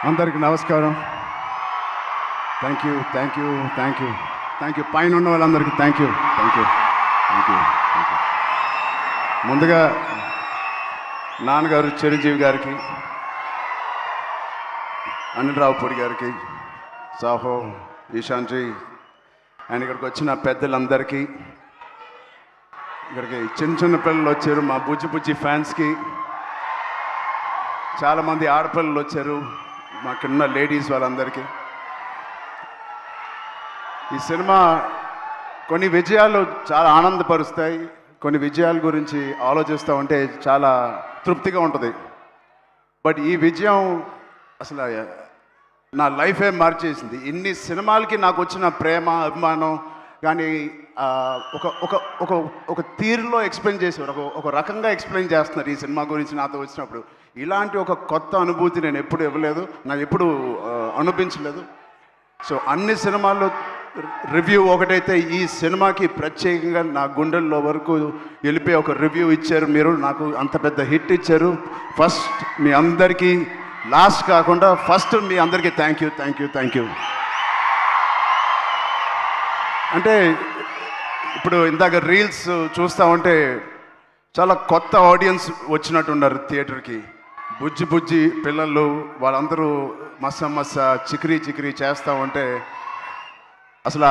అందరికి నమస్కారం. Thank you thank you thank you thank you పైన ఉన్న వాళ్ళందరికీ thank you thank you thank you thank you. ముందుగా నాన్నగారు చిరంజీవి గారికి, అనిల్ రావుపూడి గారికి, సాహో, ఈశాంజీ అండ్ ఇక్కడికి వచ్చిన పెద్దలందరికీ, ఇక్కడికి చిన్న చిన్న పిల్లలు వచ్చారు, మా బుజ్జి బుజ్జి ఫ్యాన్స్కి, చాలామంది ఆడపిల్లలు వచ్చారు, మాకున్న లేడీస్ వాళ్ళందరికీ. ఈ సినిమా కొన్ని విజయాలు చాలా ఆనందపరుస్తాయి, కొన్ని విజయాల గురించి ఆలోచిస్తూ ఉంటే చాలా తృప్తిగా ఉంటుంది. బట్ ఈ విజయం అసలు నా లైఫే మార్చేసింది. ఇన్ని సినిమాలకి నాకు వచ్చిన ప్రేమ అభిమానం కానీ ఒక ఒక ఒక ఒక తీరులో ఎక్స్ప్లెయిన్ చేసేవారు, ఒక రకంగా ఎక్స్ప్లెయిన్ చేస్తున్నారు ఈ సినిమా గురించి నాతో వచ్చినప్పుడు. ఇలాంటి ఒక కొత్త అనుభూతి నేను ఎప్పుడు ఇవ్వలేదు, నాకు ఎప్పుడు అనిపించలేదు. సో అన్ని సినిమాల్లో రివ్యూ ఒకటైతే ఈ సినిమాకి ప్రత్యేకంగా నా గుండెల్లో వరకు వెళ్ళిపోయి ఒక రివ్యూ ఇచ్చారు మీరు, నాకు అంత పెద్ద హిట్ ఇచ్చారు. ఫస్ట్ మీ అందరికీ, లాస్ట్ కాకుండా ఫస్ట్ మీ అందరికీ thank you thank you thank you. అంటే ఇప్పుడు ఇందాక రీల్స్ చూస్తూ ఉంటే చాలా కొత్త ఆడియన్స్ వచ్చినట్టున్నారు థియేటర్కి. బుజ్జి బుజ్జి పిల్లలు వాళ్ళందరూ మస్స మస్స చికిరీ చికిరీ చేస్తూ ఉంటే అసలు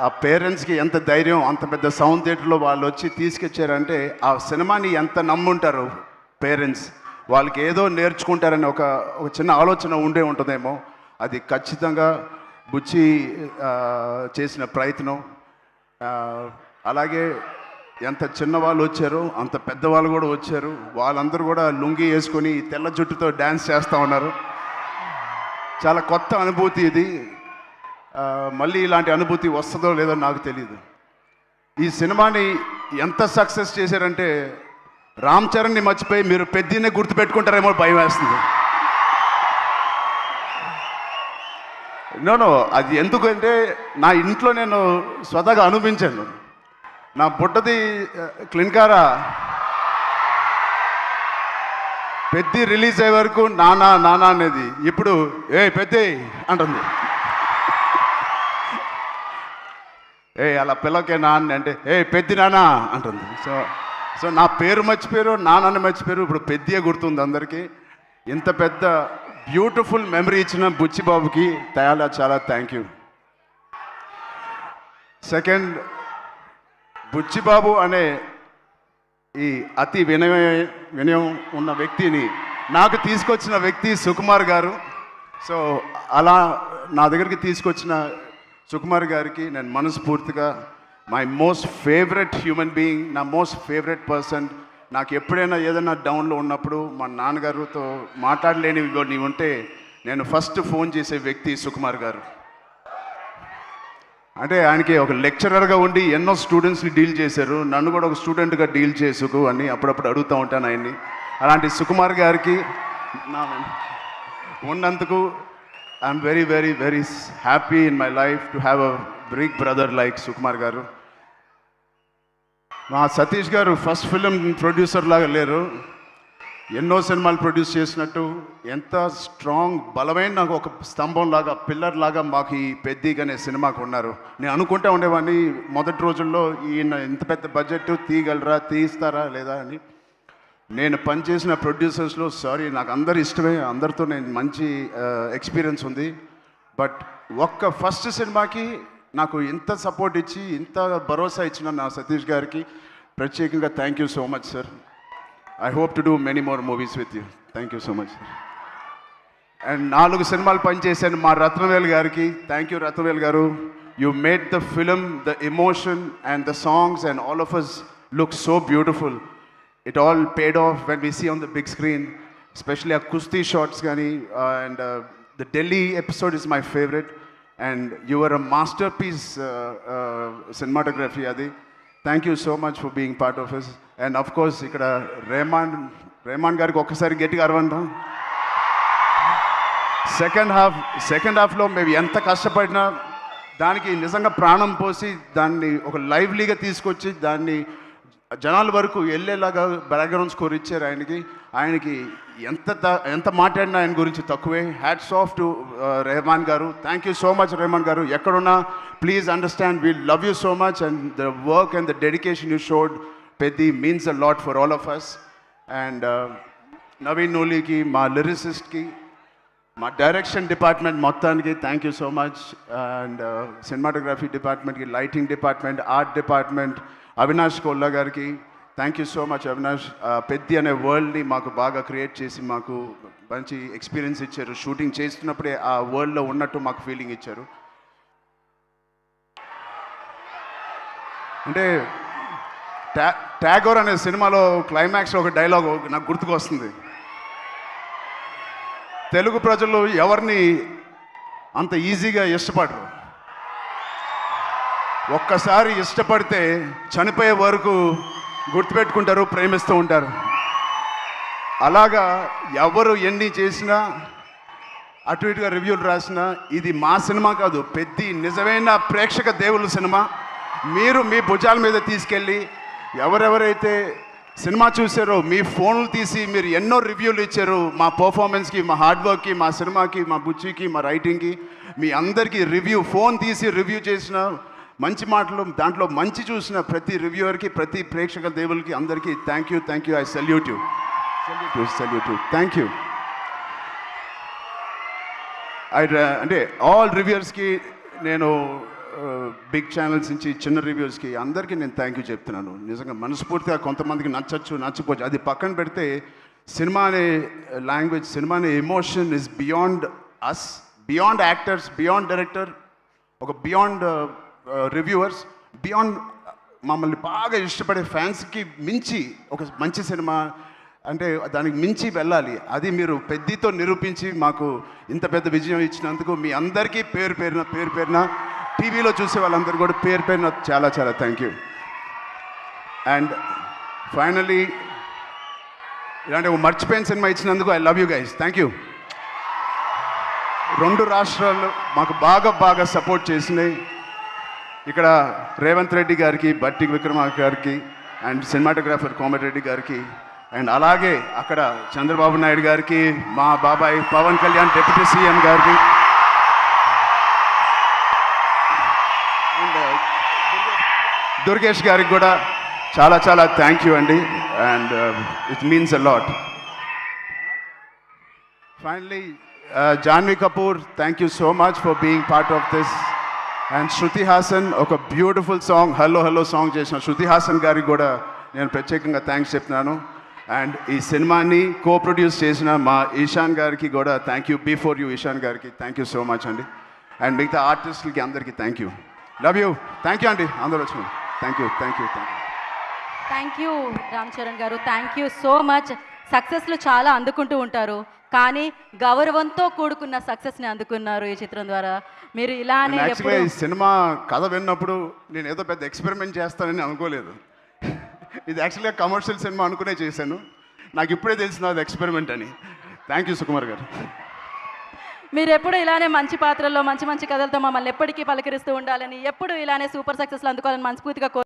ఆ పేరెంట్స్కి ఎంత ధైర్యం, అంత పెద్ద సౌండ్ థియేటర్లో వాళ్ళు వచ్చి తీసుకొచ్చారంటే ఆ సినిమాని ఎంత నమ్ముంటారు పేరెంట్స్. వాళ్ళకి ఏదో నేర్చుకుంటారని ఒక చిన్న ఆలోచన ఉండే ఉంటుందేమో. అది ఖచ్చితంగా బుజ్జి చేసిన ప్రయత్నం. అలాగే ఎంత చిన్నవాళ్ళు వచ్చారో అంత పెద్దవాళ్ళు కూడా వచ్చారు. వాళ్ళందరూ కూడా లుంగి వేసుకొని తెల్ల జుట్టుతో డ్యాన్స్ చేస్తూ ఉన్నారు. చాలా కొత్త అనుభూతి ఇది. మళ్ళీ ఇలాంటి అనుభూతి వస్తుందో లేదో నాకు తెలియదు. ఈ సినిమాని ఎంత సక్సెస్ చేశారంటే రామ్ చరణ్ని మర్చిపోయి మీరు పెద్దనే గుర్తుపెట్టుకుంటారేమో భయం వేస్తుంది. నో అది ఎందుకంటే నా ఇంట్లో నేను స్వతహాగా అనిపించాను. నా బుట్టది క్లిన్కారా పెద్ది రిలీజ్ అయ్యే వరకు నానా నానా అనేది ఇప్పుడు ఏ పెద్ది అంటుంది. అలా పిల్లకే నాన్న అంటే పెద్ది నానా అంటుంది. సో నా పేరు మర్చిపోయారు, నాన్నని మర్చిపోయారు, ఇప్పుడు పెద్దియే గుర్తుంది అందరికీ. ఇంత పెద్ద బ్యూటిఫుల్ మెమరీ ఇచ్చిన బుచ్చిబాబుకి చాలా థ్యాంక్ యూ. సెకండ్, బుచ్చిబాబు అనే ఈ అతి వినయం ఉన్న వ్యక్తిని నాకు తీసుకొచ్చిన వ్యక్తి సుకుమార్ గారు. సో అలా నా దగ్గరికి తీసుకొచ్చిన సుకుమార్ గారికి నేను మనస్ఫూర్తిగా, my most favourite human being, నా మోస్ట్ ఫేవరెట్ పర్సన్. నాకు ఎప్పుడైనా ఏదైనా డౌన్లో ఉన్నప్పుడు మా నాన్నగారితో మాట్లాడలేనివి ఉంటే నేను ఫస్ట్ ఫోన్ చేసే వ్యక్తి సుకుమార్ గారు. అంటే ఆయనకి ఒక లెక్చరర్గా ఉండి ఎన్నో స్టూడెంట్స్ని డీల్ చేశారు, నన్ను కూడా ఒక స్టూడెంట్గా డీల్ చేసుకు అని అప్పుడప్పుడు అడుగుతూ ఉంటాను ఆయన్ని. అలాంటి సుకుమార్ గారికి ఉన్నందుకు I'm very very very happy in my life to have a big brother like Sukumar garu. మా సతీష్ గారు ఫస్ట్ ఫిలిం ప్రొడ్యూసర్ లాగా లేరు, ఎన్నో సినిమాలు ప్రొడ్యూస్ చేసినట్టు ఎంత స్ట్రాంగ్ బలమైన నాకు ఒక స్తంభం లాగా, పిల్లర్ లాగా మాకు ఈ పెద్దిగా అనే సినిమాకు ఉన్నారు. నేను అనుకుంటా ఉండేవాడిని మొదటి రోజుల్లో ఈయన ఇంత పెద్ద బడ్జెట్ తీస్తారా లేదా అని. నేను పనిచేసిన ప్రొడ్యూసర్స్లో నాకు అందరు ఇష్టమే, అందరితో నేను మంచి ఎక్స్పీరియన్స్ ఉంది. బట్ ఒక్క ఫస్ట్ సినిమాకి నాకు ఇంత సపోర్ట్ ఇచ్చి ఇంత భరోసా ఇచ్చిన నా సతీష్ గారికి ప్రత్యేకంగా thank you so much sir. I hope to do many more movies with you. Thank you so much sir. And 4 సినిమాలు పనిచేశాను మా రత్నవేల్ గారికి. Thank you Rathnavel garu. You made the film, the emotion and the songs and all of us look so beautiful. It all paid off when we see on the big screen, especially our Kusti shots gani, and the Delhi episode is my favorite, and you were a masterpiece cinematography adi. Thank you so much for being part of us. And of course ikkada Rehman gariki okkasari gettiga arvanda. Second half lo మేము ఎంత కష్టపడినా దానికి నిజంగా ప్రాణం పోసి దాన్ని ఒక లైవ్లీగా తీసుకొచ్చి దాన్ని జనాల వరకు వెళ్ళేలాగా బ్యాక్గ్రౌండ్ స్కోర్ ఇచ్చారు ఆయనకి ఎంత మాట్లాడినా ఆయన గురించి తక్కువే. హ్యాట్స్ ఆఫ్ టు రెహమాన్ గారు. Thank you so much Rahman గారు. ఎక్కడున్నా please understand we love you so much and the work and the dedication you showed Peddi means a lot for all of us. And Naveen నూలికి, మా లిరిసిస్ట్కి, మా డైరెక్షన్ డిపార్ట్మెంట్ మొత్తానికి thank you so much. And cinematography డిపార్ట్మెంట్కి, lighting department, art department, Avinash Kolla గారికి thank you so much. Avinash Peddi అనే వరల్డ్ని మాకు బాగా క్రియేట్ చేసి మాకు మంచి ఎక్స్పీరియన్స్ ఇచ్చారు. షూటింగ్ చేస్తున్నప్పుడే ఆ వరల్డ్లో ఉన్నట్టు మాకు ఫీలింగ్ ఇచ్చారు. అంటే ట్యాగోర్ అనే సినిమాలో క్లైమాక్స్లో ఒక డైలాగ్ నాకు గుర్తుకు వస్తుంది. తెలుగు ప్రజలు ఎవరిని అంత ఈజీగా ఇష్టపడరు. ఒక్కసారి ఇష్టపడితే చనిపోయే వరకు గుర్తుపెట్టుకుంటారు, ప్రేమిస్తూ ఉంటారు. అలాగా ఎవరు ఎన్ని చేసినా, అటు ఇటుగా రివ్యూలు రాసినా, ఇది మా సినిమా కాదు, పెద్ది నిజమైన ప్రేక్షక దేవుళ్ళ సినిమా. మీరు మీ భుజాల మీద తీసుకెళ్ళి ఎవరెవరైతే సినిమా చూసారో మీ ఫోన్లు తీసి మీరు ఎన్నో రివ్యూలు ఇచ్చారు మా పర్ఫార్మెన్స్కి, మా హార్డ్ వర్క్కి, మా సినిమాకి, మా బుచ్చికి, మా రైటింగ్కి. మీ అందరికీ ఫోన్ తీసి రివ్యూ చేసిన మంచి మాటలు, దాంట్లో మంచి చూసిన ప్రతి రివ్యూవర్కి, ప్రతి ప్రేక్షక దేవులకి అందరికీ thank you. I salute you. Thank you. అంటే ఆల్ రివ్యూవర్స్కి నేను బిగ్ ఛానల్స్ నుంచి చిన్న రివ్యూస్కి అందరికీ నేను థ్యాంక్ యూ చెప్తున్నాను. నిజంగా మనస్ఫూర్తిగా. కొంతమందికి నచ్చకపోవచ్చు, అది పక్కన పెడితే సినిమా అనే లాంగ్వేజ్, సినిమా అనే emotion is beyond us, beyond actors, beyond director, ఒక బియాండ్ రివ్యూవర్స్, బియాండ్ మమ్మల్ని బాగా ఇష్టపడే ఫ్యాన్స్కి మించి ఒక మంచి సినిమా అంటే దానికి మించి వెళ్ళాలి. అది మీరు పెద్దితో నిరూపించి మాకు ఇంత పెద్ద విజయం ఇచ్చినందుకు మీ అందరికీ పేరు పేరున టీవీలో చూసే వాళ్ళందరూ కూడా పేరు చాలా థ్యాంక్ యూ. అండ్ ఫైనలీ ఇలాంటి ఒక మర్చిపోయిన సినిమా ఇచ్చినందుకు I love you guys. Thank you. 2 రాష్ట్రాలు మాకు బాగా సపోర్ట్ చేసినాయి. ఇక్కడ రేవంత్ రెడ్డి గారికి, బట్టి విక్రమార్క గారికి, అండ్ సినిమాటోగ్రాఫర్ కోమటిరెడ్డి గారికి, అండ్ అలాగే అక్కడ చంద్రబాబు నాయుడు గారికి, మా బాబాయ్ పవన్ కళ్యాణ్ డిప్యూటీ సీఎం గారికి, అండ్ దుర్గేష్ గారికి కూడా చాలా థ్యాంక్ యూ అండి. And it means a lot. Finally Janhvi Kapoor, thank you so much for being part of this. And Shruti Haasan ఒక బ్యూటిఫుల్ సాంగ్ హలో సాంగ్ చేసిన శృతి హాసన్ గారికి కూడా నేను ప్రత్యేకంగా థ్యాంక్స్ చెప్తున్నాను. అండ్ ఈ సినిమాని ప్రొడ్యూస్ చేసిన మా ఈశాన్ గారికి కూడా thank you. Before you Ishaan గారికి థ్యాంక్ యూ సో మచ్ అండి. అండ్ మిగతా ఆర్టిస్టులకి అందరికీ thank you. Love you. Thank you అండి అందరూ వచ్చిన. థ్యాంక్ యూ రామ్ చరణ్ గారు. Thank you so much. సక్సెస్లు చాలా అందుకుంటూ ఉంటారు, కానీ గౌరవంతో కూడుకున్న సక్సెస్ని అందుకున్నారు ఈ చిత్రం ద్వారా. మీరు ఇలానే యాక్చువల్గా ఈ సినిమా కథ విన్నప్పుడు నేను ఏదో పెద్ద ఎక్స్పెరిమెంట్ చేస్తానని అనుకోలేదు. ఇది యాక్చువల్గా కమర్షియల్ సినిమా అనుకునే చేశాను. నాకు ఇప్పుడే తెలిసింది అది ఎక్స్పెరిమెంట్ అని. థ్యాంక్ యూ సుకుమార్ గారు. మీరు ఎప్పుడు ఇలానే మంచి పాత్రల్లో మంచి కథలతో మమ్మల్ని ఎప్పటికీ పలకరిస్తూ ఉండాలని, ఎప్పుడు ఇలానే సూపర్ సక్సెస్లు అందుకోవాలని మనస్ఫూర్తిగా